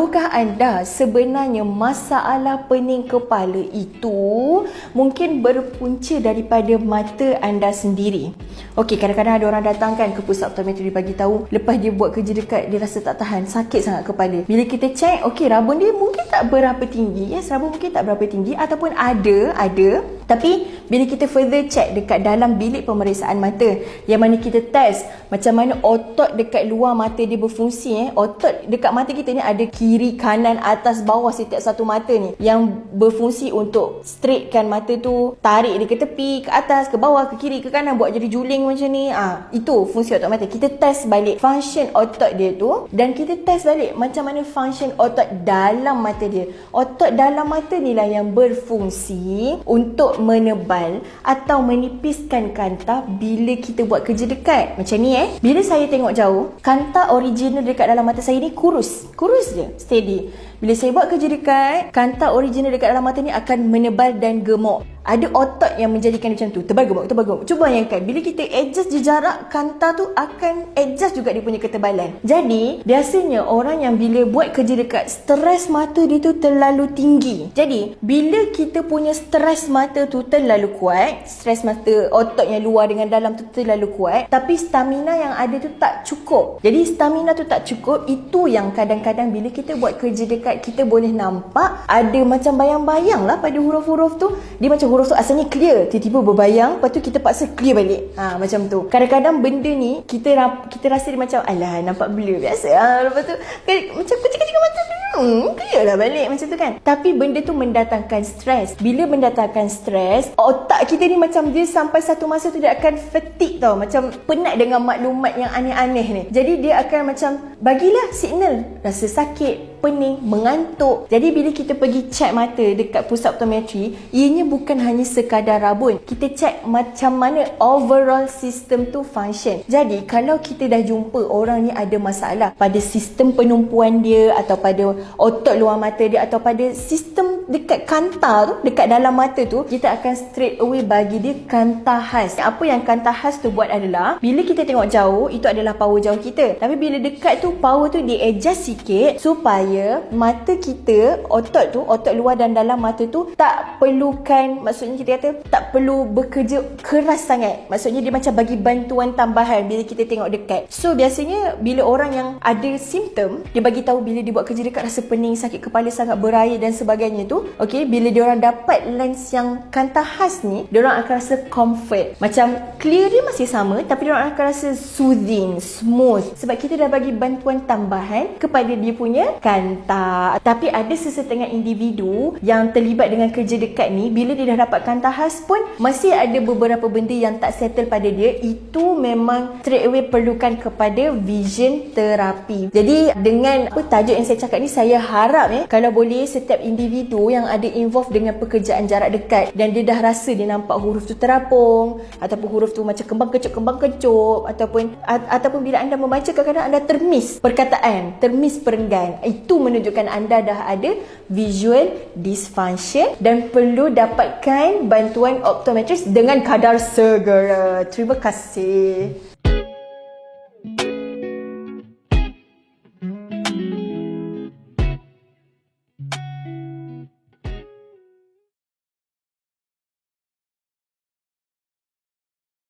Tahukah anda sebenarnya masalah pening kepala itu mungkin berpunca daripada mata anda sendiri. Okey, kadang-kadang ada orang datang kan ke pusat optometri bagi tahu lepas dia buat kerja dekat dia rasa tak tahan, sakit sangat kepala. Bila kita cek, okey, rabun dia mungkin tak berapa tinggi, rabun mungkin tak berapa tinggi ataupun ada. Tapi bila kita further check dekat dalam bilik pemeriksaan mata yang mana kita test macam mana otot dekat luar mata dia berfungsi, otot dekat mata kita ni ada kiri, kanan, atas, bawah setiap satu mata ni yang berfungsi untuk straightkan mata tu, tarik dia ke tepi, ke atas, ke bawah, ke kiri, ke kanan, buat jadi juling macam ni. Itu fungsi otot mata. Kita test balik function otot dia tu dan kita test balik macam mana function otot dalam mata dia. Otot dalam mata ni lah yang berfungsi untuk menebal atau menipiskan kanta bila kita buat kerja dekat. Macam ni bila saya tengok jauh, kanta original dekat dalam mata saya ni kurus je, steady. Bila saya buat kerja dekat, kanta original dekat dalam mata ni akan menebal dan gemuk. Ada otot yang menjadikan macam tu, tebal gemuk. Cuba bayangkan, bila kita adjust je jarak, kanta tu akan adjust juga dia punya ketebalan. Jadi, biasanya orang yang bila buat kerja dekat, stres mata dia tu terlalu tinggi. Jadi, bila kita punya stres mata tu terlalu kuat, stres mata otot yang luar dengan dalam tu terlalu kuat, tapi stamina yang ada tu tak cukup. Jadi, stamina tu tak cukup, itu yang kadang-kadang bila kita buat kerja dekat, kita boleh nampak ada macam bayang-bayang lah pada huruf-huruf tu. Dia macam huruf tu asalnya clear, tiba-tiba berbayang, lepas tu kita paksa clear balik. Macam tu. Kadang-kadang benda ni kita rasa dia macam alah nampak blur biasa. Lepas tu macam kecil-kecil mata clear lah balik macam tu kan. Tapi benda tu mendatangkan stres. Bila mendatangkan stres, otak kita ni macam dia sampai satu masa tu dia akan fatigue tau, macam penat dengan maklumat yang aneh-aneh ni. Jadi dia akan macam bagilah signal rasa sakit, pening, mengantuk. Jadi bila kita pergi check mata dekat pusat optometri, ianya bukan hanya sekadar rabun. Kita check macam mana overall sistem tu function. Jadi kalau kita dah jumpa orang ni ada masalah pada sistem penumpuan dia atau pada otot luar mata dia atau pada sistem dekat kanta tu, dekat dalam mata tu, kita akan straight away bagi dia kanta khas. Apa yang kanta khas tu buat adalah bila kita tengok jauh, itu adalah power jauh kita. Tapi bila dekat tu, power tu di adjust sikit supaya mata kita, otot luar dan dalam mata tu tak perlukan, maksudnya kita kata tak perlu bekerja keras sangat. Maksudnya dia macam bagi bantuan tambahan bila kita tengok dekat. So biasanya bila orang yang ada simptom, dia bagi tahu bila dia buat kerja dekat rasa pening, sakit kepala sangat, berair dan sebagainya tu. Okey, bila diorang dapat lens yang kanta khas ni, diorang akan rasa comfort. Macam clear dia masih sama tapi diorang akan rasa soothing, smooth sebab kita dah bagi bantuan tambahan kepada dia punya kanta. Tapi ada sesetengah individu yang terlibat dengan kerja dekat ni, bila dia dah dapat kanta khas pun masih ada beberapa benda yang tak settle pada dia. Itu memang straight away perlukan kepada vision terapi. Jadi dengan tajuk yang saya cakap ni, saya harap kalau boleh setiap individu yang ada involved dengan pekerjaan jarak dekat dan dia dah rasa dia nampak huruf tu terapung ataupun huruf tu macam kembang kecup ataupun bila anda membaca kadang-kadang anda termiss perkataan, termiss perenggan, itu menunjukkan anda dah ada visual dysfunction dan perlu dapatkan bantuan optometris dengan kadar segera. Terima kasih.